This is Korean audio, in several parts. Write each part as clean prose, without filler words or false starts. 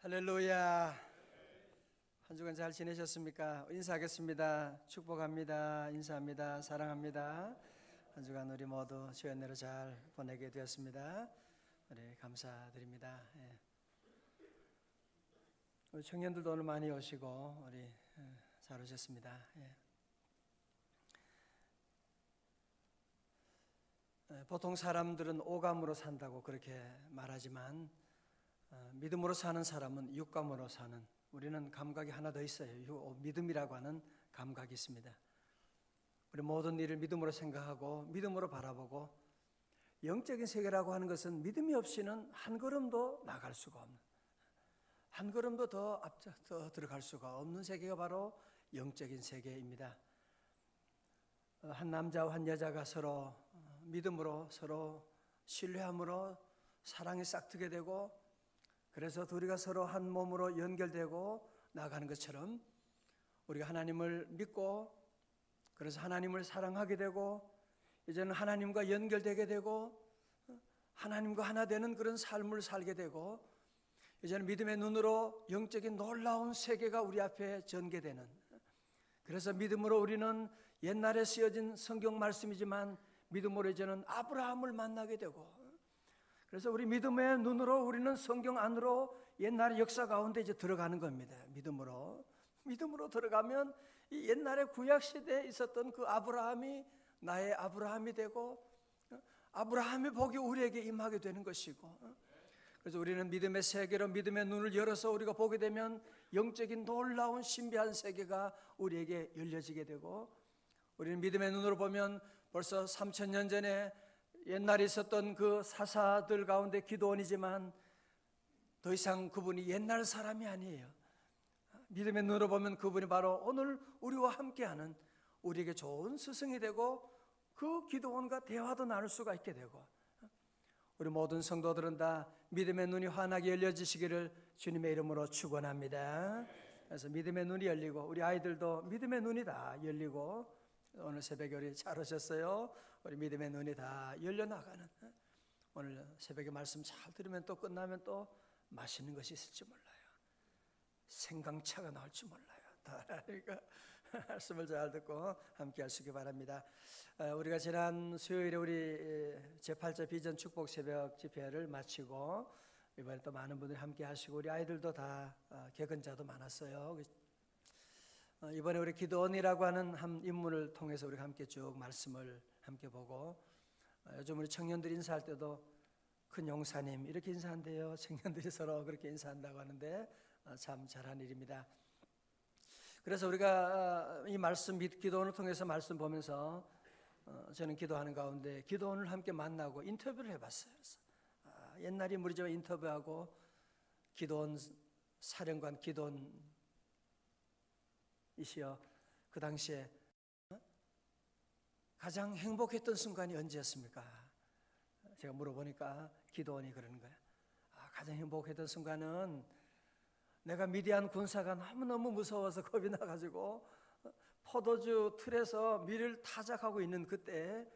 할렐루야. 한 주간 잘 지내셨습니까? 인사하겠습니다. 축복합니다. 인사합니다. 사랑합니다. 한 주간 우리 모두 주의 은혜로 잘 보내게 되었습니다. 우리 감사드립니다. 우리 청년들도 오늘 많이 오시고 우리 잘 오셨습니다. 보통 사람들은 오감으로 산다고 그렇게 말하지만 믿음으로 사는 사람은 육감으로 사는, 우리는 감각이 하나 더 있어요. 믿음이라고 하는 감각이 있습니다. 우리 모든 일을 믿음으로 생각하고 믿음으로 바라보고, 영적인 세계라고 하는 것은 믿음이 없이는 한 걸음도 나갈 수가 없는, 한 걸음도 더 들어갈 수가 없는 세계가 바로 영적인 세계입니다. 한 남자와 한 여자가 서로 믿음으로, 서로 신뢰함으로 사랑이 싹트게 되고, 그래서 둘이가 서로 한 몸으로 연결되고 나가는 것처럼 우리가 하나님을 믿고, 그래서 하나님을 사랑하게 되고, 이제는 하나님과 연결되게 되고 하나님과 하나 되는 그런 삶을 살게 되고, 이제는 믿음의 눈으로 영적인 놀라운 세계가 우리 앞에 전개되는, 그래서 믿음으로 우리는 옛날에 쓰여진 성경 말씀이지만 믿음으로 이제는 아브라함을 만나게 되고, 그래서 우리 믿음의 눈으로 우리는 성경 안으로 옛날의 역사 가운데 이제 들어가는 겁니다. 믿음으로 들어가면 이 옛날에 구약 시대에 있었던 그 아브라함이 나의 아브라함이 되고, 아브라함의 복이 우리에게 임하게 되는 것이고, 그래서 우리는 믿음의 세계로 믿음의 눈을 열어서 우리가 보게 되면 영적인 놀라운 신비한 세계가 우리에게 열려지게 되고, 우리는 믿음의 눈으로 보면 벌써 3000년 전에 옛날에 있었던 그 사사들 가운데 기드온이지만 더 이상 그분이 옛날 사람이 아니에요. 믿음의 눈으로 보면 그분이 바로 오늘 우리와 함께하는, 우리에게 좋은 스승이 되고 그 기드온과 대화도 나눌 수가 있게 되고, 우리 모든 성도들은 다 믿음의 눈이 환하게 열려지시기를 주님의 이름으로 축원합니다. 그래서 믿음의 눈이 열리고, 우리 아이들도 믿음의 눈이 다 열리고, 오늘 새벽에 우리 잘 오셨어요. 우리 믿음의 눈이 다 열려나가는, 오늘 새벽에 말씀 잘 들으면 또 끝나면 또 맛있는 것이 있을지 몰라요. 생강차가 나올지 몰라요. 그러니까 말씀을 잘 듣고 함께 할 수 있기 바랍니다. 우리가 지난 수요일에 우리 제8차 비전 축복 새벽 집회를 마치고 이번에 또 많은 분들이 함께 하시고, 우리 아이들도 다 개근자도 많았어요. 이번에 우리 기드온이라고 하는 한 인물을 통해서 우리가 함께 쭉 말씀을 함께 보고, 요즘 우리 청년들 인사할 때도 큰 용사님 이렇게 인사한대요. 청년들이 서로 그렇게 인사한다고 하는데 참 잘한 일입니다. 그래서 우리가 이 말씀, 기드온을 통해서 말씀 보면서 저는 기도하는 가운데 기드온을 함께 만나고 인터뷰를 해봤어요. 그래서 옛날 인물이지만 인터뷰하고, 기드온 사령관 기드온 이시여, 그 당시에 가장 행복했던 순간이 언제였습니까? 제가 물어보니까 기드온이 그러는 거예요. 가장 행복했던 순간은 내가 미디안 군사가 너무너무 무서워서 겁이 나가지고 포도주 틀에서 밀을 타작하고 있는 그때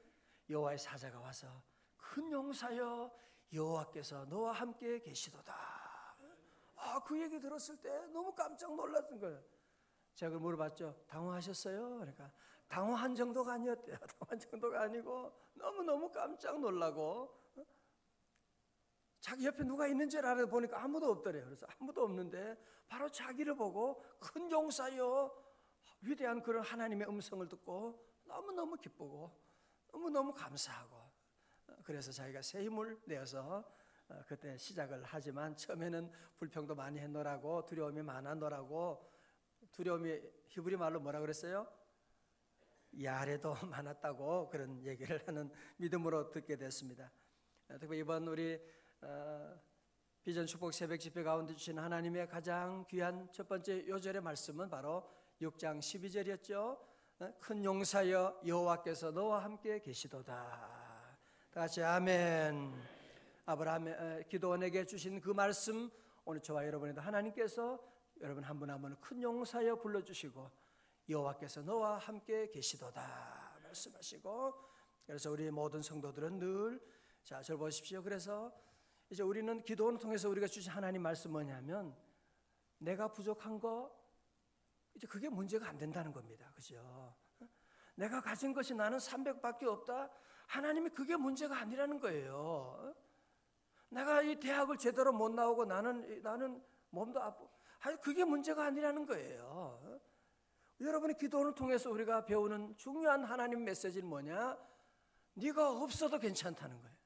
여호와의 사자가 와서 큰 용사여, 여호와께서 너와 함께 계시도다. 그 얘기 들었을 때 너무 깜짝 놀랐던 거예요. 제가 그걸 물어봤죠. 당황하셨어요? 그러니까 당황한 정도가 아니었대요. 당황한 정도가 아니고 너무너무 깜짝 놀라고, 자기 옆에 누가 있는 줄 알아보니까 아무도 없더래요. 그래서 아무도 없는데 바로 자기를 보고 큰 용사여, 위대한 그런 하나님의 음성을 듣고 너무너무 기쁘고 너무너무 감사하고, 그래서 자기가 새 힘을 내어서 그때 시작을 하지만, 처음에는 불평도 많이 했노라고, 두려움이 많았노라고, 두려움이 히브리 말로 뭐라 그랬어요? 야래도 많았다고 그런 얘기를 하는, 믿음으로 듣게 됐습니다. 특히 이번 우리 비전 축복 새벽 집회 가운데 주신 하나님의 가장 귀한 첫 번째 요절의 말씀은 바로 6장 12절이었죠. 큰 용사여, 여호와께서 너와 함께 계시도다. 다 같이 아멘. 아브라함의 기드온에게 주신 그 말씀, 오늘 저와 여러분에도 하나님께서 여러분 한 분 한 분을 큰 용사여 불러주시고, 여호와께서 너와 함께 계시도다 말씀하시고, 그래서 우리 모든 성도들은 늘, 자, 저를 보십시오. 그래서 이제 우리는 기도원을 통해서 우리가 주신 하나님 말씀 뭐냐면, 내가 부족한 거 이제 그게 문제가 안 된다는 겁니다. 그죠? 내가 가진 것이 나는 300밖에 없다. 하나님이 그게 문제가 아니라는 거예요. 내가 이 대학을 제대로 못 나오고 나는 몸도 아프고 그게 문제가 아니라는 거예요. 여러분의 기도를 통해서 우리가 배우는 중요한 하나님 메시지는 뭐냐? 네가 없어도 괜찮다는 거예요.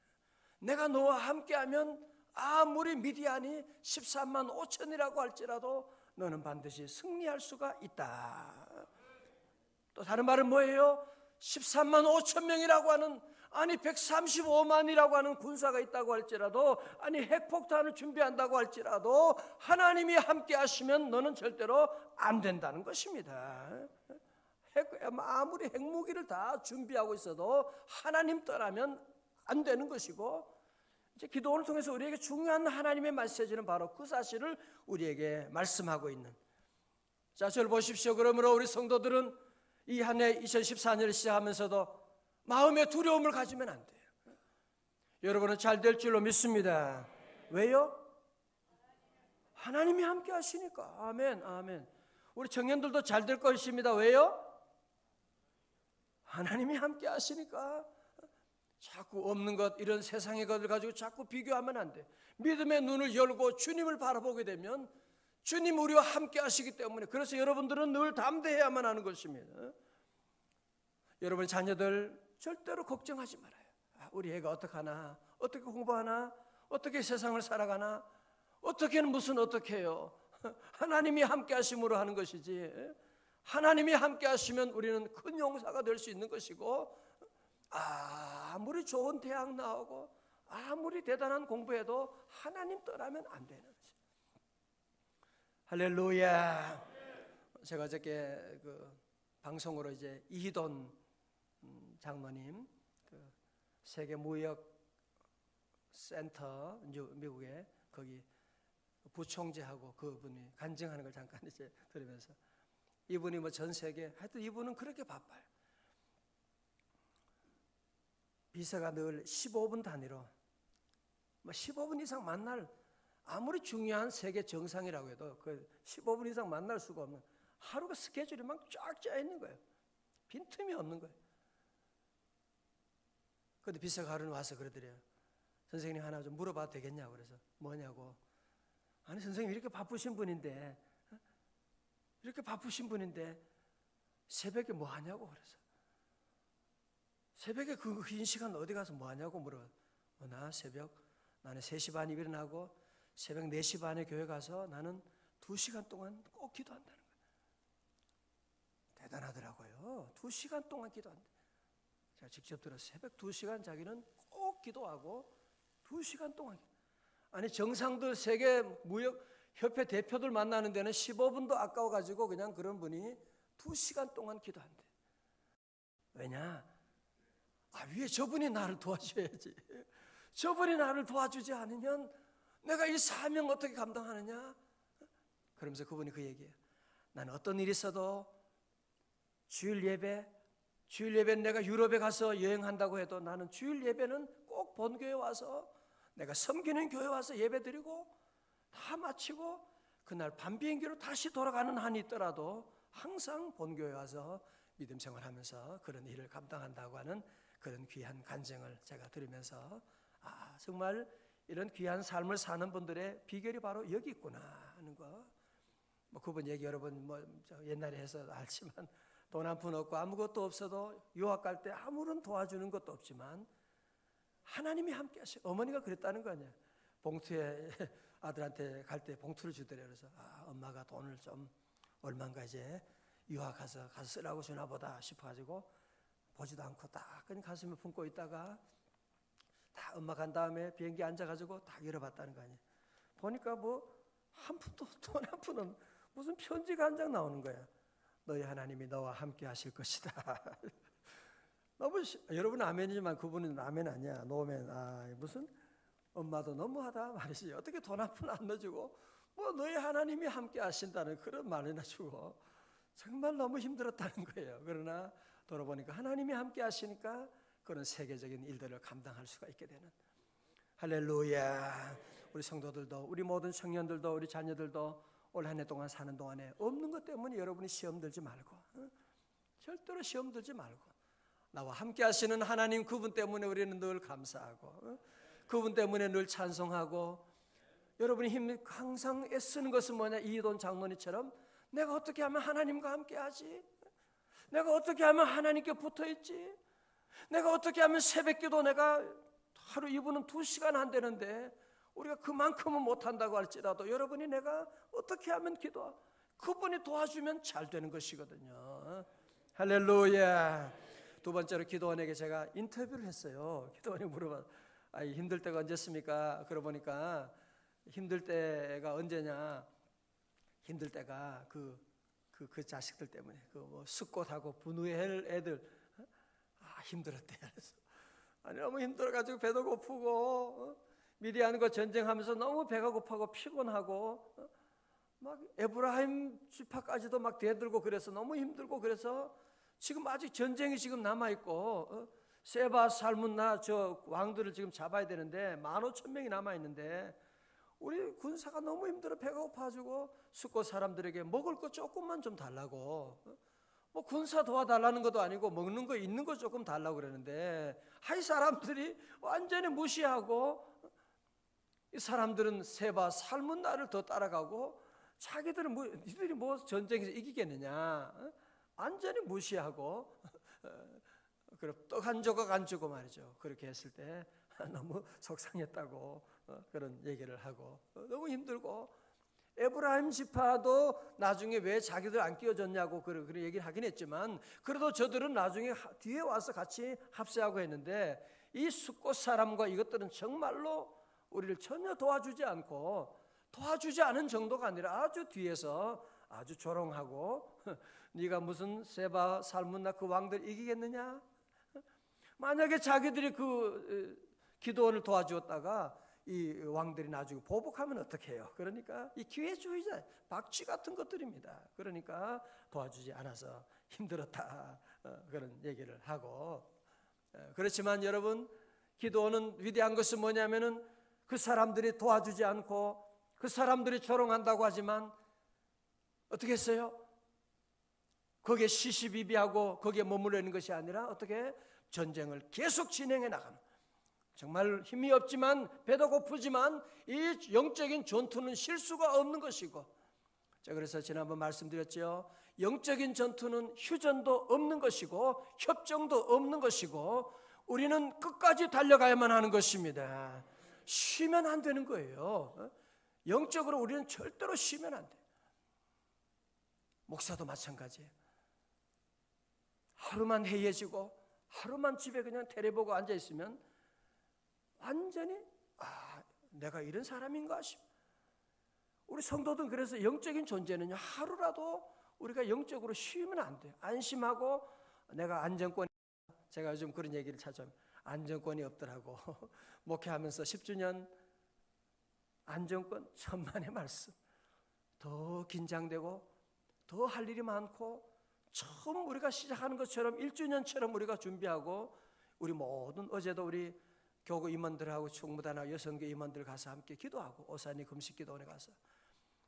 내가 너와 함께하면 아무리 미디안이 13만 5천이라고 할지라도 너는 반드시 승리할 수가 있다. 또 다른 말은 뭐예요? 13만 5천 명이라고 하는, 아니 135만이라고 하는 군사가 있다고 할지라도, 아니 핵폭탄을 준비한다고 할지라도 하나님이 함께 하시면 너는 절대로 안 된다는 것입니다. 아무리 핵무기를 다 준비하고 있어도 하나님 떠나면 안 되는 것이고, 이제 기도를 통해서 우리에게 중요한 하나님의 메시지는 바로 그 사실을 우리에게 말씀하고 있는. 자, 저를 보십시오. 그러므로 우리 성도들은 이 한 해 2014년을 시작하면서도 마음의 두려움을 가지면 안 돼요. 여러분은 잘 될 줄로 믿습니다. 왜요? 하나님이 함께 하시니까. 아멘, 아멘. 우리 청년들도 잘 될 것입니다. 왜요? 하나님이 함께 하시니까. 자꾸 없는 것, 이런 세상의 것을 가지고 자꾸 비교하면 안 돼. 믿음의 눈을 열고 주님을 바라보게 되면 주님 우리와 함께 하시기 때문에, 그래서 여러분들은 늘 담대해야만 하는 것입니다. 여러분 자녀들 절대로 걱정하지 말아요. 우리 애가 어떻게 하나, 어떻게 공부하나, 어떻게 세상을 살아가나, 어떻게는 무슨 어떻게 해요. 하나님이 함께 하심으로 하는 것이지, 하나님이 함께 하시면 우리는 큰 용사가 될 수 있는 것이고, 아무리 좋은 대학 나오고 아무리 대단한 공부해도 하나님 떠나면 안 되는 거죠. 할렐루야. 제가 어저께 그 방송으로 이제 이희돈 장로님, 그 세계 무역 센터 미국에 거기 부총재하고 그분이 간증하는 걸 잠깐 이제 들으면서, 이분이 뭐 전 세계 하여튼 이분은 그렇게 바빠요. 비서가 늘 15분 단위로 15분 이상 만날, 아무리 중요한 세계 정상이라고 해도 그 15분 이상 만날 수가 없는, 하루가 스케줄이 막 쫙 짜여 있는 거예요. 빈틈이 없는 거예요. 그런데 비서가 하루는 와서 그러더래요. 선생님 하나 좀 물어봐도 되겠냐고. 그래서 뭐냐고. 아니 선생님 이렇게 바쁘신 분인데, 이렇게 바쁘신 분인데 새벽에 뭐 하냐고. 그래서 새벽에 그 긴 시간 어디 가서 뭐 하냐고 물어. 나는 3시 반에 일어나고 새벽 4시 반에 교회 가서 나는 2시간 동안 꼭 기도한다는 거예요. 대단하더라고요. 2시간 동안 기도한다. 제가 직접 들었어요. 새벽 2시간 자기는 꼭 기도하고 2시간 동안. 아니 정상들 세계 무역협회 대표들 만나는 데는 15분도 아까워가지고 그냥 그런 분이 2시간 동안 기도한대. 왜냐? 위에 저분이 나를 도와줘야지. 저분이 나를 도와주지 않으면 내가 이 사명 어떻게 감당하느냐? 그러면서 그분이 그 얘기예요. 나는 어떤 일이 있어도 주일 예배 내가 유럽에 가서 여행한다고 해도 나는 주일 예배는 꼭 본교회 와서 내가 섬기는 교회 와서 예배 드리고 다 마치고 그날 밤 비행기로 다시 돌아가는 한이 있더라도 항상 본교회 와서 믿음 생활하면서 그런 일을 감당한다고 하는 그런 귀한 간증을 제가 들으면서 정말 이런 귀한 삶을 사는 분들의 비결이 바로 여기 있구나 하는 거. 뭐 그분 얘기 여러분 옛날에 해서 알지만, 돈 한 푼 없고 아무것도 없어도 유학 갈 때 아무런 도와주는 것도 없지만 하나님이 함께 하셔. 어머니가 그랬다는 거 아니야. 봉투에 아들한테 갈 때 봉투를 주더래요. 그래서 엄마가 돈을 좀 얼마인가 이제 유학 가서 쓰라고 주나 보다 싶어가지고 보지도 않고 딱 그냥 가슴에 품고 있다가 다 엄마 간 다음에 비행기 앉아가지고 딱 열어봤다는 거 아니에요. 보니까 뭐 한 푼도, 돈 한 푼은 무슨 편지가 한 장 나오는 거야. 너희 하나님이 너와 함께 하실 것이다. 너무 여러분 아멘이지만 그분은 아멘 아니야. 노멘. 무슨 엄마도 너무하다 말이지. 어떻게 돈 한 푼 안 넣어주고 뭐 너희 하나님이 함께 하신다는 그런 말이나 주고 정말 너무 힘들었다는 거예요. 그러나 돌아보니까 하나님이 함께 하시니까 그런 세계적인 일들을 감당할 수가 있게 되는. 할렐루야. 우리 성도들도, 우리 모든 청년들도, 우리 자녀들도 올 한 해 동안 사는 동안에 없는 것 때문에 여러분이 시험 들지 말고, 절대로 시험 들지 말고, 나와 함께 하시는 하나님 그분 때문에 우리는 늘 감사하고, 그분 때문에 늘 찬송하고, 여러분이 항상 애쓰는 것은 뭐냐? 이돈 장로님처럼 내가 어떻게 하면 하나님과 함께 하지? 내가 어떻게 하면 하나님께 붙어 있지? 내가 어떻게 하면 새벽기도 내가 하루 2분은 2시간 한다는데 우리가 그만큼은 못한다고 할지라도 여러분이 내가 어떻게 하면 그분이 도와주면 잘 되는 것이거든요. 할렐루야. 두 번째로 기도원에게 제가 인터뷰를 했어요. 기도원이 물어봐, 힘들 때가 언제습니까? 그러고 보니까 힘들 때가 언제냐? 힘들 때가 그 자식들 때문에 뭐 숫꽃하고 분우엘 애들 힘들었대. 그래서 너무 힘들어가지고 배도 고프고 미디안과 전쟁하면서 너무 배가 고파고 피곤하고 막 에브라임 지파까지도 막 대들고 그래서 너무 힘들고 그래서 지금 아직 전쟁이 지금 남아 있고 세바 살문나 저 왕들을 지금 잡아야 되는데 15,000명이 남아 있는데 우리 군사가 너무 힘들어 배가 고파가지고 숫꽃 사람들에게 먹을 거 조금만 좀 달라고, 뭐 군사 도와달라는 것도 아니고 먹는 거 있는 거 조금 달라고 그러는데 하이 사람들이 완전히 무시하고 이 사람들은 세바 살문나를 더 따라가고 자기들은 니들이 뭐 전쟁에서 이기겠느냐 완전히 무시하고 그럼 떡 한 조각 안 주고 말이죠. 그렇게 했을 때 너무 속상했다고 그런 얘기를 하고 너무 힘들고 에브라임 지파도 나중에 왜 자기들 안 끼워줬냐고 그런 얘기를 하긴 했지만 그래도 저들은 나중에 뒤에 와서 같이 합세하고 했는데 이 숫꽃 사람과 이것들은 정말로 우리를 전혀 도와주지 않고 도와주지 않은 정도가 아니라 아주 뒤에서 아주 조롱하고 네가 무슨 세바 살문나 그 왕들 이기겠느냐? 만약에 자기들이 그 기도원을 도와주었다가 이 왕들이 나중에 보복하면 어떻게 해요? 그러니까 이 기회주의자 박쥐 같은 것들입니다. 그러니까 도와주지 않아서 힘들었다 그런 얘기를 하고 그렇지만 여러분 기도원은 위대한 것은 뭐냐면은 그 사람들이 도와주지 않고 그 사람들이 조롱한다고 하지만 어떻게 했어요? 거기에 시시비비하고 거기에 머물러 있는 것이 아니라 어떻게 전쟁을 계속 진행해 나가는 정말 힘이 없지만 배도 고프지만 이 영적인 전투는 실수가 없는 것이고 자 그래서 지난번 말씀드렸죠. 영적인 전투는 휴전도 없는 것이고 협정도 없는 것이고 우리는 끝까지 달려가야만 하는 것입니다. 쉬면 안 되는 거예요. 영적으로 우리는 절대로 쉬면 안 돼요. 목사도 마찬가지예요. 하루만 해이해지고 하루만 집에 그냥 테레보고 앉아있으면 완전히 내가 이런 사람인가 싶어. 우리 성도들은 그래서 영적인 존재는요 하루라도 우리가 영적으로 쉬면 안 돼요. 안심하고 내가 안정권이 제가 요즘 그런 얘기를 찾아요. 안정권이 없더라고. 목회하면서 10주년 안정권 천만의 말씀. 더 긴장되고 더 할 일이 많고 처음 우리가 시작하는 것처럼 1주년처럼 우리가 준비하고 우리 모든 어제도 우리 교구 임원들하고 충무단하고 여성교 임원들 가서 함께 기도하고 오산이 금식기도원에 가서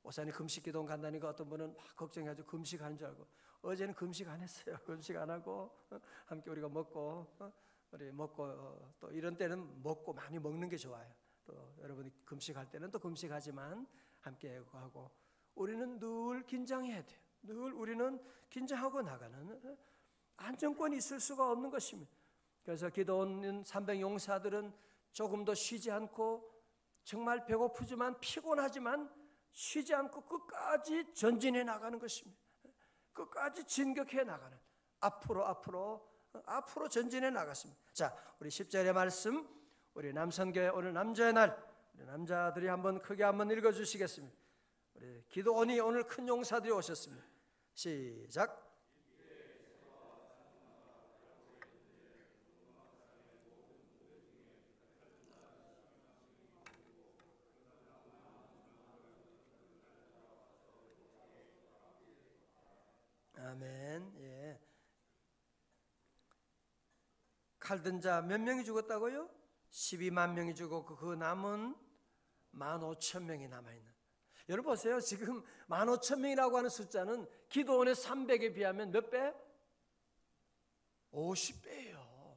오산이 금식기도원 간다니까 어떤 분은 막 걱정해가지고 금식하는 줄 알고 어제는 금식 안 했어요. 금식 안 하고 함께 우리가 먹고 우리 먹고 또 이런 때는 먹고 많이 먹는 게 좋아요. 또 여러분이 금식할 때는 또 금식하지만 함께 하고 우리는 늘 긴장해야 돼요. 늘 우리는 긴장하고 나가는 안정권이 있을 수가 없는 것입니다. 그래서 기도원 300용사들은 조금 더 쉬지 않고 정말 배고프지만 피곤하지만 쉬지 않고 끝까지 전진해 나가는 것입니다. 끝까지 진격해 나가는 앞으로 전진해 나갔습니다. 자, 우리 10절의 말씀 우리 남선교회 오늘 남자의 날 우리 남자들이 한번 크게 한번 읽어주시겠습니다. 우리 기도원이 오늘 큰 용사들이 오셨습니다. 시작. 아멘. 예. 칼든 자 몇 명이 죽었다고요? 12만 명이 죽었고 그 남은 15,000명이 남아있는 여러분 보세요. 지금 15,000명이라고 하는 숫자는 기도원의 300에 비하면 몇 배? 50배예요.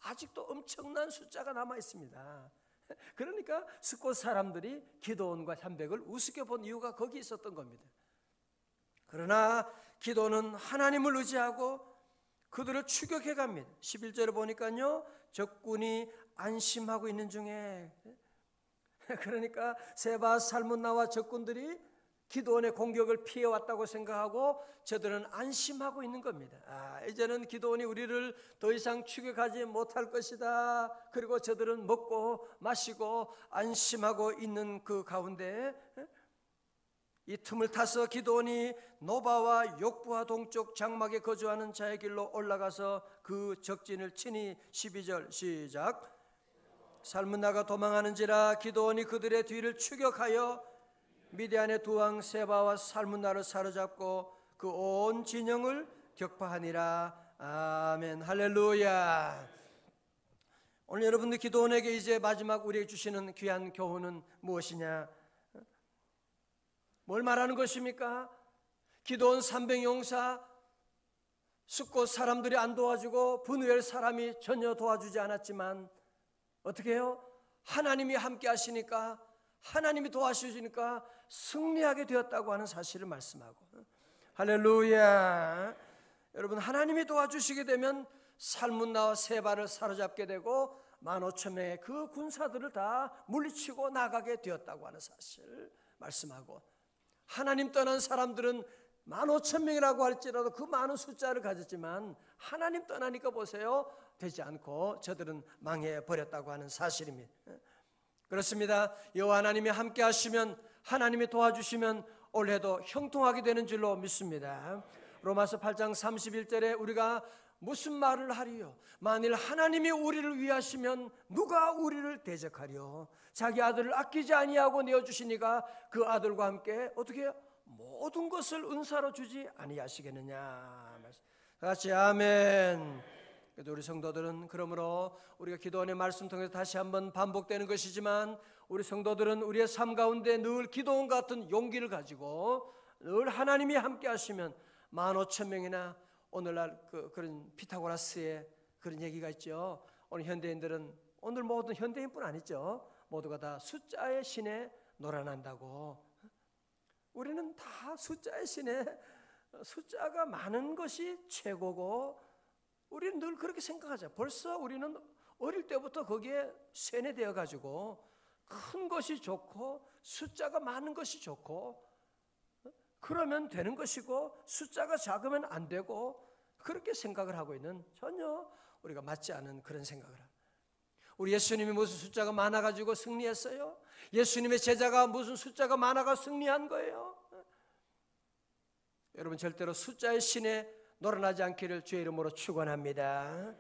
아직도 엄청난 숫자가 남아 있습니다. 그러니까 스콧 사람들이 기도원과 300을 우습게 본 이유가 거기 있었던 겁니다. 그러나 기도는 하나님을 의지하고 그들을 추격해 갑니다. 11절에 보니까요, 적군이 안심하고 있는 중에, 그러니까 세바 살문나와 적군들이 기도원의 공격을 피해왔다고 생각하고 저들은 안심하고 있는 겁니다. 이제는 기도원이 우리를 더 이상 추격하지 못할 것이다. 그리고 저들은 먹고 마시고 안심하고 있는 그 가운데 이 틈을 타서 기도원이 노바와 욕부와 동쪽 장막에 거주하는 자의 길로 올라가서 그 적진을 치니 12절 시작. 살문나가 도망하는지라 기도원이 그들의 뒤를 추격하여 미디안의 두 왕 세바와 살문나를 사로잡고 그 온 진영을 격파하니라. 아멘. 할렐루야. 오늘 여러분들 기도원에게 이제 마지막 우리에게 주시는 귀한 교훈은 무엇이냐? 뭘 말하는 것입니까? 기도원 300용사 숫곳 사람들이 안 도와주고 분우엘 사람이 전혀 도와주지 않았지만 어떻게 해요? 하나님이 함께 하시니까, 하나님이 도와주시니까 승리하게 되었다고 하는 사실을 말씀하고, 할렐루야. 여러분, 하나님이 도와주시게 되면 살문나와 세바를 사로잡게 되고 15,000명의 그 군사들을 다 물리치고 나가게 되었다고 하는 사실을 말씀하고, 하나님 떠난 사람들은 15,000명이라고 할지라도 그 많은 숫자를 가졌지만 하나님 떠나니까 보세요, 되지 않고 저들은 망해버렸다고 하는 사실입니다. 그렇습니다. 여호와 하나님이 함께 하시면, 하나님이 도와주시면 올해도 형통하게 되는 줄로 믿습니다. 로마서 8장 31절에 우리가 무슨 말을 하리요? 만일 하나님이 우리를 위하시면 누가 우리를 대적하리요? 자기 아들을 아끼지 아니하고 내어주시니까 그 아들과 함께 어떻게 해요? 모든 것을 은사로 주지 아니하시겠느냐. 같이 아멘. 그래도 우리 성도들은, 그러므로 우리가 기도원의 말씀 통해서 다시 한번 반복되는 것이지만, 우리 성도들은 우리의 삶 가운데 늘 기도원 같은 용기를 가지고 늘 하나님이 함께 하시면 15,000명이나, 오늘날 그런 피타고라스의 그런 얘기가 있죠. 오늘 현대인들은, 오늘 모든 현대인뿐 아니죠, 모두가 다 숫자의 신에 놀아난다고. 우리는 다 숫자의 신에, 숫자가 많은 것이 최고고, 우리는 늘 그렇게 생각하자. 벌써 우리는 어릴 때부터 거기에 세뇌되어 가지고 큰 것이 좋고 숫자가 많은 것이 좋고 그러면 되는 것이고 숫자가 작으면 안 되고, 그렇게 생각을 하고 있는, 전혀 우리가 맞지 않은 그런 생각을 합니다. 우리 예수님이 무슨 숫자가 많아가지고 승리했어요? 예수님의 제자가 무슨 숫자가 많아가 승리한 거예요? 여러분, 절대로 숫자의 신에 놀아나지 않기를 주의 이름으로 축원합니다.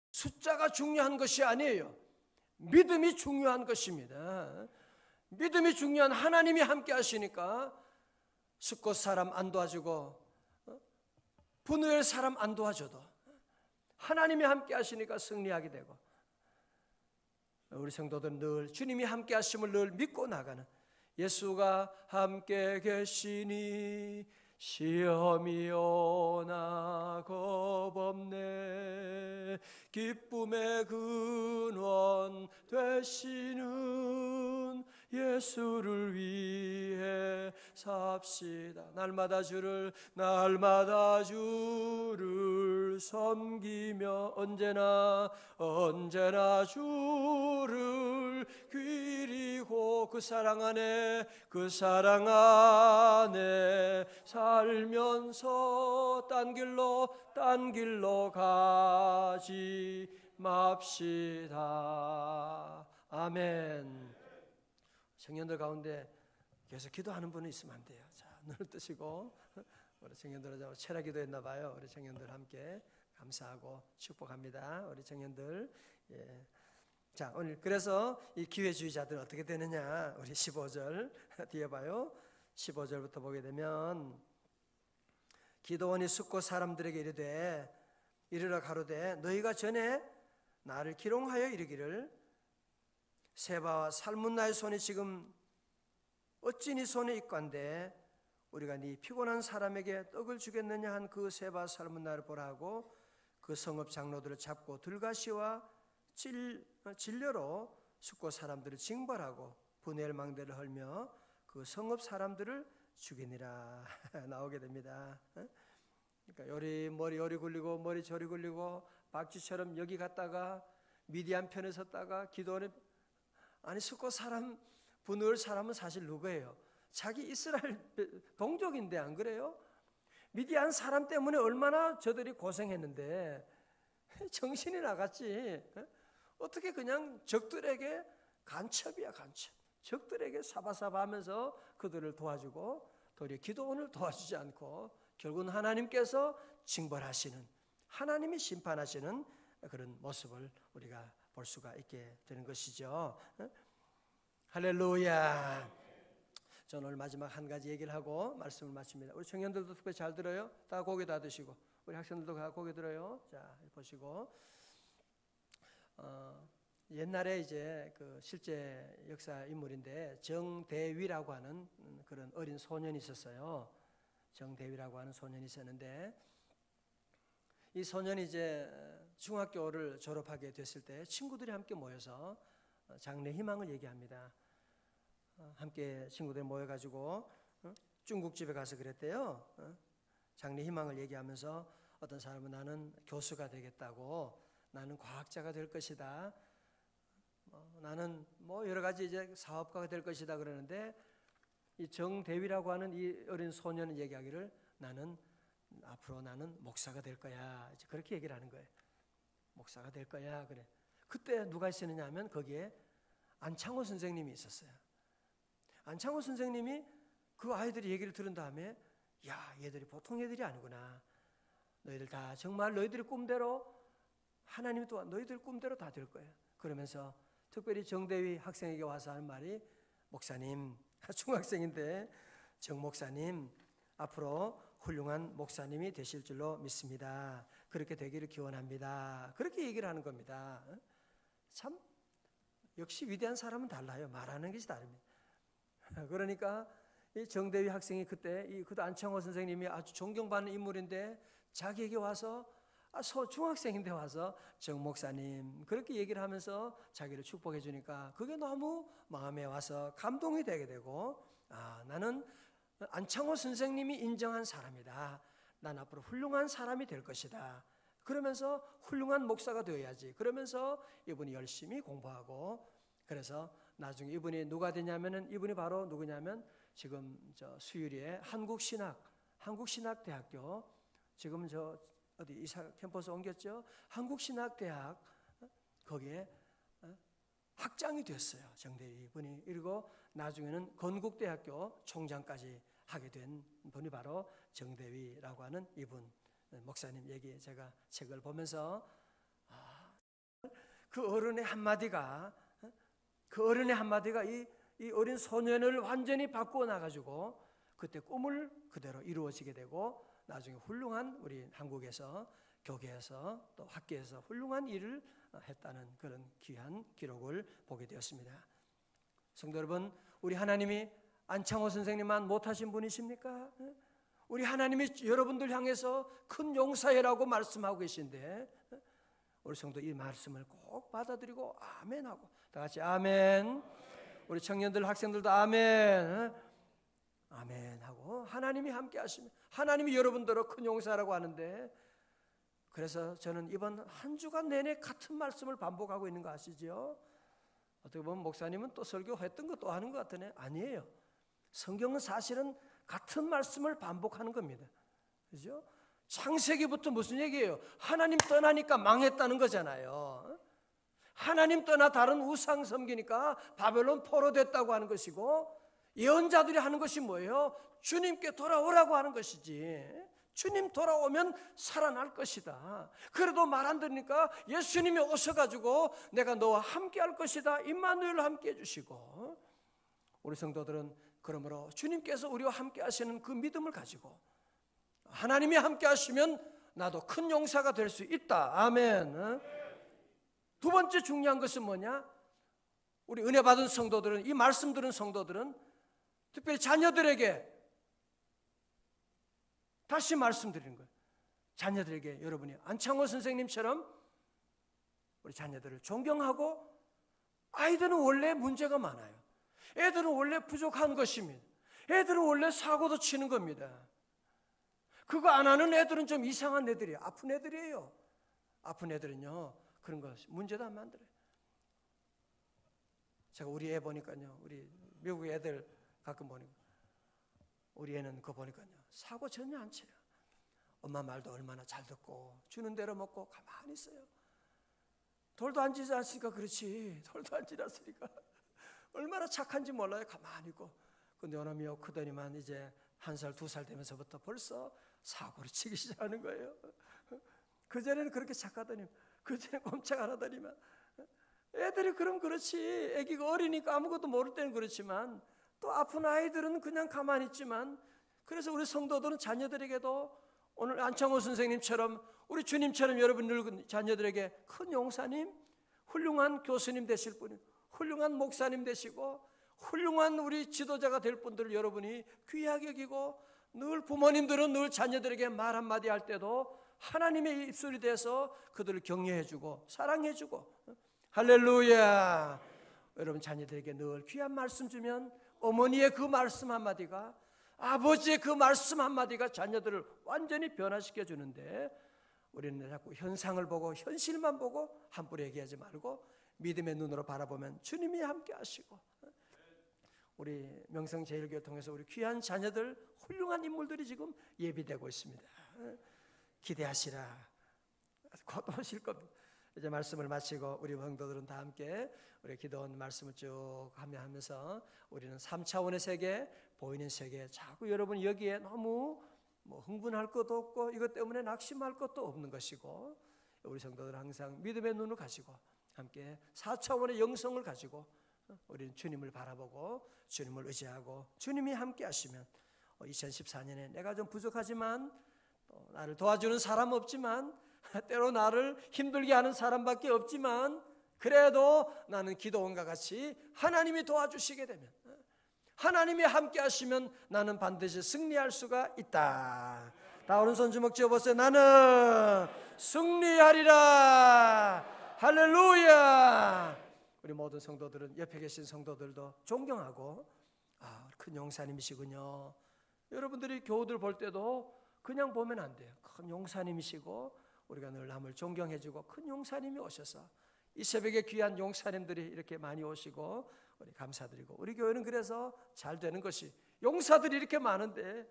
숫자가 중요한 것이 아니에요. 믿음이 중요한 것입니다. 믿음이 중요한, 하나님이 함께 하시니까 숫곳 사람 안 도와주고 분우엘 사람 안 도와줘도 하나님이 함께 하시니까 승리하게 되고, 우리 성도들은 늘 주님이 함께 하심을 늘 믿고 나가는, 예수가 함께 계시니 시험이 오나 겁없네, 기쁨의 근원 되시는 예수를 위해 삽시다. 날마다 주를 섬기며 언제나 주를 기리고 그 사랑 안에 살면서 딴 길로 가지 맙시다. 아멘. 청년들 가운데 계속 기도하는 분은 있으면 안 돼요. 자, 눈을 뜨시고, 우리 청년들 체력 기도했나 봐요. 우리 청년들 함께 감사하고 축복합니다. 우리 청년들. 예. 자, 오늘 그래서 이 기회주의자들 어떻게 되느냐? 우리 15절 뒤에 봐요. 15절부터 보게 되면, 기도원이 숫곳 사람들에게 이르러 가로되 너희가 전에 나를 기롱하여 이르기를 세바와 살문나의 손이 지금 어찌 네 손에 있건대 우리가 네 피곤한 사람에게 떡을 주겠느냐 한 그 세바 삶은 나를 보라 하고 그 성읍 장로들을 잡고 들가시와 진려로 숙고 사람들을 징벌하고 분해를 망대를 헐며 그 성읍 사람들을 죽이니라 나오게 됩니다. 그러니까 머리 굴리고 머리 저리 굴리고 박쥐처럼 여기 갔다가 미디안 편에 섰다가 기도원에 아니 숙고 사람 분을 사람은 사실 누구예요? 자기 이스라엘 동족인데 안 그래요? 미디안 사람 때문에 얼마나 저들이 고생했는데 정신이 나갔지. 어떻게 그냥 적들에게 간첩이야 간첩. 적들에게 사바사바하면서 그들을 도와주고 도리어 기도원을 도와주지 않고 결국은 하나님께서 징벌하시는 하나님이 심판하시는 그런 모습을 우리가 볼 수가 있게 되는 것이죠. 할렐루야. 저는 오늘 마지막 한 가지 얘기를 하고 말씀을 마칩니다. 우리 청년들도 특별히 잘 들어요. 다 고개 다 드시고 우리 학생들도 다 고개 들어요. 자 보시고 옛날에 이제 그 실제 역사 인물인데 정대위라고 하는 그런 어린 소년이 있었어요. 정대위라고 하는 소년이 있었는데 이 소년이 이제 중학교를 졸업하게 됐을 때 친구들이 함께 모여서 장래 희망을 얘기합니다. 함께 친구들이 모여가지고 중국집에 가서 그랬대요. 장래 희망을 얘기하면서 어떤 사람은 나는 교수가 되겠다고, 나는 과학자가 될 것이다, 나는 뭐 여러 가지 이제 사업가가 될 것이다 그러는데 이 정대위라고 하는 이 어린 소년은 얘기하기를 나는 앞으로 나는 목사가 될 거야. 이제 그렇게 얘기를 하는 거예요. 목사가 될 거야. 그래. 그때 누가 있었느냐 하면 거기에 안창호 선생님이 있었어요. 안창호 선생님이 그 아이들이 얘기를 들은 다음에 야, 얘들이 보통 애들이 아니구나. 너희들 다 정말 너희들의 꿈대로 하나님이 또 너희들 꿈대로 다 될 거야. 그러면서 특별히 정대위 학생에게 와서 하는 말이 목사님, 중학생인데 정 목사님 앞으로 훌륭한 목사님이 되실 줄로 믿습니다. 그렇게 되기를 기원합니다. 그렇게 얘기를 하는 겁니다. 참 역시 위대한 사람은 달라요. 말하는 것이 다릅니다. 그러니까 이 정대위 학생이 그때 그 안창호 선생님이 아주 존경받는 인물인데 자기에게 와서 중학생인데 와서 정 목사님 그렇게 얘기를 하면서 자기를 축복해 주니까 그게 너무 마음에 와서 감동이 되게 되고 나는 안창호 선생님이 인정한 사람이다. 난 앞으로 훌륭한 사람이 될 것이다. 그러면서 훌륭한 목사가 되어야지. 그러면서 이분이 열심히 공부하고 그래서 나중에 이분이 누가 되냐면은 이분이 바로 누구냐면 지금 저 수유리에 한국신학대학교 지금 저 어디 이사 캠퍼스 옮겼죠? 한국신학대학 거기에 학장이 됐어요. 정대위 분이. 그리고 나중에는 건국대학교 총장까지 하게 된 분이 바로 정대위라고 하는 이분 목사님 얘기 제가 책을 보면서 그 어른의 한마디가 이 어린 소년을 완전히 바꾸어 나가지고 그때 꿈을 그대로 이루어지게 되고 나중에 훌륭한 우리 한국에서 교계에서 또 학계에서 훌륭한 일을 했다는 그런 귀한 기록을 보게 되었습니다. 성도 여러분, 우리 하나님이 안창호 선생님만 못하신 분이십니까? 우리 하나님이 여러분들 향해서 큰 용사해라고 말씀하고 계신데 우리 성도 이 말씀을 꼭 받아들이고 아멘하고 다 같이 아멘. 우리 청년들 학생들도 아멘. 아멘 하고 하나님이 함께 하시면 하나님이 여러분들을 큰 용사라고 하는데 그래서 저는 이번 한 주간 내내 같은 말씀을 반복하고 있는 거 아시죠? 어떻게 보면 목사님은 또 설교했던 거 또 하는 것 같으네. 아니에요. 성경은 사실은 같은 말씀을 반복하는 겁니다. 그죠? 창세기부터 무슨 얘기예요? 하나님 떠나니까 망했다는 거잖아요. 하나님 떠나 다른 우상 섬기니까 바벨론 포로됐다고 하는 것이고 예언자들이 하는 것이 뭐예요? 주님께 돌아오라고 하는 것이지. 주님 돌아오면 살아날 것이다. 그래도 말 안 들으니까 예수님이 오셔가지고 내가 너와 함께 할 것이다. 임마누엘로 함께 해주시고 우리 성도들은 그러므로 주님께서 우리와 함께 하시는 그 믿음을 가지고 하나님이 함께 하시면 나도 큰 용사가 될 수 있다. 아멘. 두 번째 중요한 것은 뭐냐? 우리 은혜 받은 성도들은 이 말씀 들은 성도들은 특별히 자녀들에게 다시 말씀드리는 거예요. 자녀들에게 여러분이 안창호 선생님처럼 우리 자녀들을 존경하고, 아이들은 원래 문제가 많아요. 애들은 원래 부족한 것입니다. 애들은 원래 사고도 치는 겁니다. 그거 안 하는 애들은 좀 이상한 애들이에요. 아픈 애들이에요. 아픈 애들은요, 그런 거 문제도 안 만들어요. 제가 우리 애 보니까요, 우리 미국 애들 가끔 보니까, 우리 애는 그거 보니까요, 사고 전혀 안 쳐요. 엄마 말도 얼마나 잘 듣고 주는 대로 먹고 가만히 있어요. 돌도 안 지났으니까 그렇지. 돌도 안 지났으니까 얼마나 착한지 몰라요. 가만히 있고. 근데 어놈이요, 크더니만 이제 1살, 2살 되면서부터 벌써 사고를 치기 시작하는 거예요. 그전에는 그렇게 착하더니, 그전에 꼼짝 안 하더니만. 애들이 그럼 그렇지. 애기가 어리니까 아무것도 모를 때는 그렇지만, 또 아픈 아이들은 그냥 가만히 있지만, 그래서 우리 성도들은 자녀들에게도 오늘 안창호 선생님처럼, 우리 주님처럼 여러분 늙은 자녀들에게 큰 용사님, 훌륭한 교수님 되실 분이, 훌륭한 목사님 되시고 훌륭한 우리 지도자가 될 분들을 여러분이 귀하게 여기고, 늘 부모님들은 늘 자녀들에게 말 한마디 할 때도 하나님의 입술이 돼서 그들을 격려해주고 사랑해주고, 할렐루야. 여러분 자녀들에게 늘 귀한 말씀 주면 어머니의 그 말씀 한마디가, 아버지의 그 말씀 한마디가 자녀들을 완전히 변화시켜 주는데, 우리는 자꾸 현상을 보고 현실만 보고 함부로 얘기하지 말고 믿음의 눈으로 바라보면 주님이 함께 하시고, 우리 명성제일교회 통해서 우리 귀한 자녀들, 훌륭한 인물들이 지금 예비되고 있습니다. 기대하시라. 곧 오실 겁니다. 이제 말씀을 마치고 우리 성도들은 다 함께 우리 기도원 말씀을 쭉 하면서 우리는 3차원의 세계, 보이는 세계, 자꾸 여러분 여기에 너무 흥분할 것도 없고 이것 때문에 낙심할 것도 없는 것이고, 우리 성도들은 항상 믿음의 눈을 가지고 함께 4차원의 영성을 가지고 우리는 주님을 바라보고 주님을 의지하고, 주님이 함께 하시면 2014년에 내가 좀 부족하지만, 또 나를 도와주는 사람 없지만, 때로 나를 힘들게 하는 사람밖에 없지만, 그래도 나는 기도원과 같이 하나님이 도와주시게 되면, 하나님이 함께 하시면 나는 반드시 승리할 수가 있다. 다 오른손 주먹 쥐어보세요. 나는 승리하리라. 할렐루야. 우리 모든 성도들은 옆에 계신 성도들도 존경하고, 큰 용사님이시군요. 여러분들이 교우들 볼 때도 그냥 보면 안 돼요. 큰 용사님이시고 우리가 늘 남을 존경해주고, 큰 용사님이 오셔서 이 새벽에 귀한 용사님들이 이렇게 많이 오시고 우리 감사드리고, 우리 교회는 그래서 잘 되는 것이, 용사들이 이렇게 많은데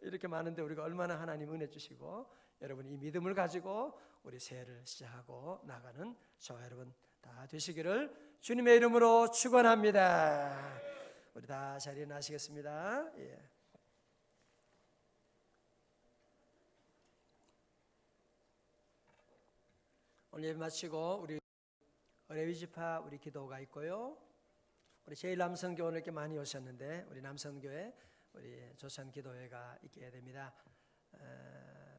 이렇게 많은데 우리가 얼마나 하나님 은혜 주시고, 여러분 이 믿음을 가지고 우리 새해를 시작하고 나가는 저와 여러분 다 되시기를 주님의 이름으로 축원합니다. 우리 다 자리에 나시겠습니다. 예. 오늘 예배 마치고 우리 레위지파 우리 기도가 있고요. 우리 제1남성교회 이렇게 많이 오셨는데, 우리 남성교회 우리 조선기도회가 있게 됩니다.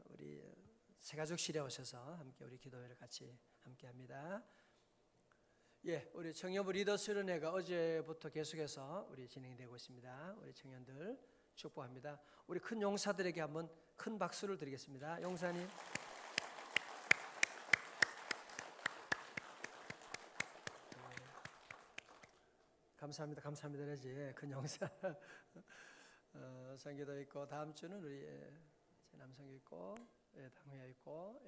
우리 새가족실에 오셔서 함께 우리 기도회를 같이 함께합니다. 예, 우리 청년부 리더 수련회가 어제부터 계속해서 우리 진행되고 있습니다. 우리 청년들 축복합니다. 우리 큰 용사들에게 한번 큰 박수를 드리겠습니다. 용사님. 감사합니다. 감사합니다. 그러지. 큰 용사. 성기도 있고, 다음 주는 우리 남성교 있고, 당회가 있고,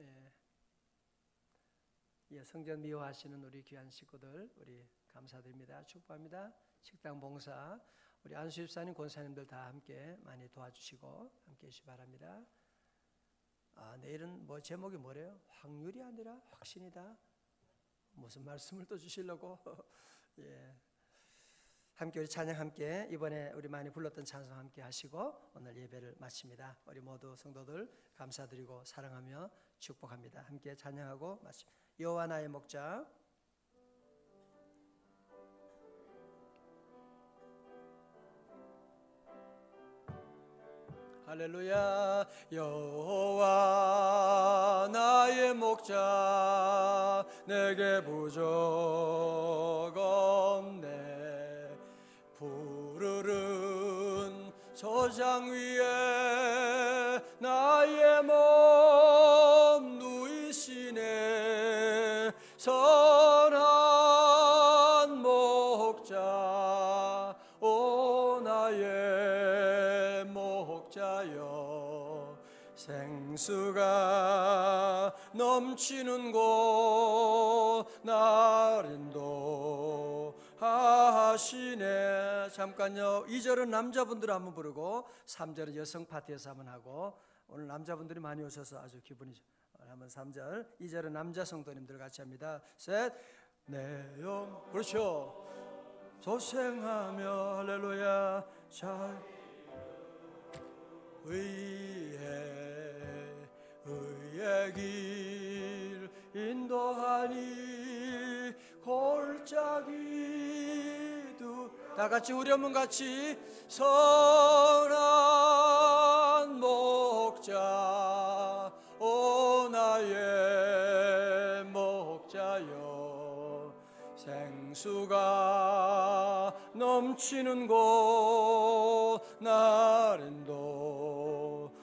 성전 미화하시는 우리 귀한 식구들 우리 감사드립니다. 축복합니다. 식당 봉사 우리 안수 집사님, 권사님들 다 함께 많이 도와주시고 함께 해주시기 바랍니다. 내일은 제목이 뭐래요? 확률이 아니라 확신이다. 무슨 말씀을 또 주시려고? 예. 함께 우리 찬양 함께, 이번에 우리 많이 불렀던 찬송 함께 하시고 오늘 예배를 마칩니다. 우리 모두 성도들 감사드리고 사랑하며 축복합니다. 함께 찬양하고 마칩니다. 여호와 나의 목자. 할렐루야. 여호와 나의 목자, 내게 부족 없네. 푸르른 저장 위에 나의 몸 누이시네. 선한 목자 오 나의 목자여. 생수가 넘치는 곳 날 인도하시네. 잠깐요. 2절은 남자분들 한번 부르고 3절은 여성 파티에서 한번 하고, 오늘 남자분들이 많이 오셔서 아주 기분이 좋아요. 한번 3절, 2절은 남자 성도님들 같이 합니다. 셋. 내 영, 그렇죠. 조생하며 할렐루야 자 의의 길 인도하니 골짜기도. 다 같이 우리 한번 같이. 선한 목자 오 나의 목자여. 생수가 넘치는 곳 날 인도하시.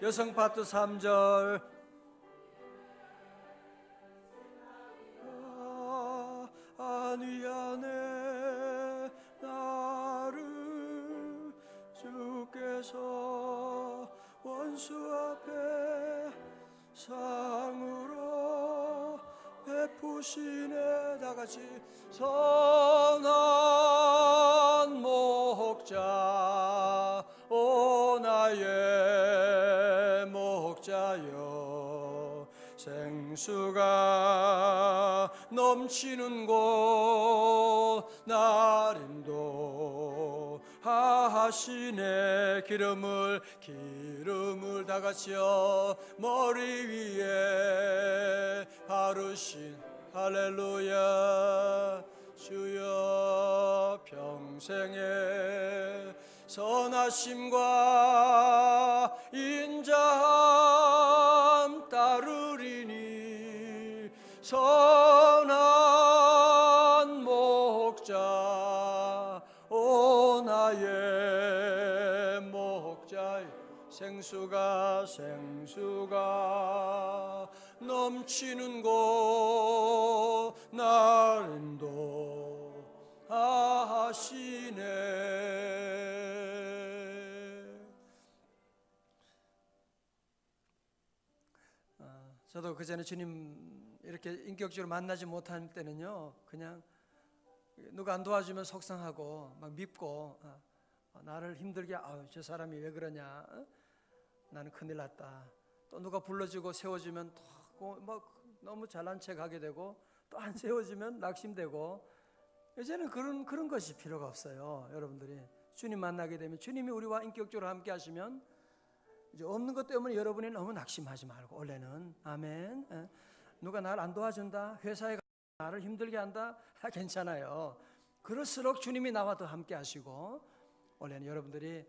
여성 파트 3절. 안위 안에 나를 주께서 원수 앞에 상으로 베푸시네. 다 같이. 선한 목자 오 나의 목자여. 생수가 넘치는 곳 날 인도하시네. 기름을 다 같이요. 머리 위에 바르신 할렐루야 주여. 평생에 선하심과 인자함 따르리니. 선한 목자 오 나의 목자. 생수가 넘치는 곳 날 인도하시네. 저도 그전에 주님 이렇게 인격적으로 만나지 못할 때는요, 그냥 누가 안 도와주면 속상하고 막 밉고, 나를 힘들게, 저 사람이 왜 그러냐, 나는 큰일 났다. 또 누가 불러주고 세워주면 또 막 너무 잘난 척하게 되고, 또 안 세워주면 낙심되고. 이제는 그런 것이 필요가 없어요. 여러분들이 주님 만나게 되면, 주님이 우리와 인격적으로 함께 하시면 이제 없는 것 때문에 여러분이 너무 낙심하지 말고, 원래는 아멘. 누가 나를 안 도와준다, 회사에 나를 힘들게 한다, 괜찮아요. 그럴수록 주님이 나와 더 함께 하시고, 원래는 여러분들이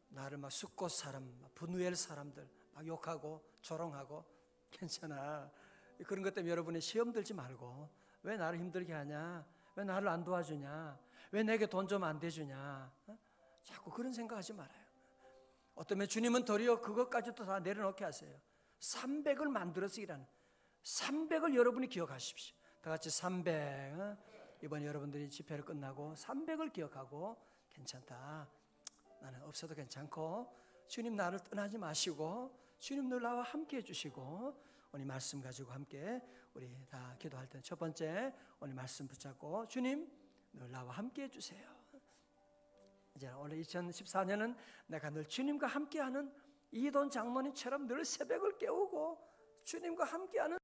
나를 막 숫꽃 사람, 분우엘 사람들 막 욕하고 조롱하고, 괜찮아. 그런 것 때문에 여러분이 시험 들지 말고, 왜 나를 힘들게 하냐, 왜 나를 안 도와주냐, 왜 내게 돈 좀 안 대주냐, 자꾸 그런 생각하지 말아요. 어쩌면 주님은 도리어 그것까지도 다 내려놓게 하세요. 300을 만들어서 일하는, 300을 여러분이 기억하십시오. 다 같이 300. 이번에 여러분들이 집회를 끝나고 300을 기억하고, 괜찮다, 나는 없어도 괜찮고, 주님 나를 떠나지 마시고, 주님 늘 나와 함께 해주시고, 오늘 말씀 가지고 함께 우리 다 기도할 때는 첫 번째, 오늘 말씀 붙잡고 주님 늘 나와 함께 해주세요. 이제 오늘 2014년은 내가 늘 주님과 함께하는 이돈 장로님처럼 늘 새벽을 깨우고 주님과 함께하는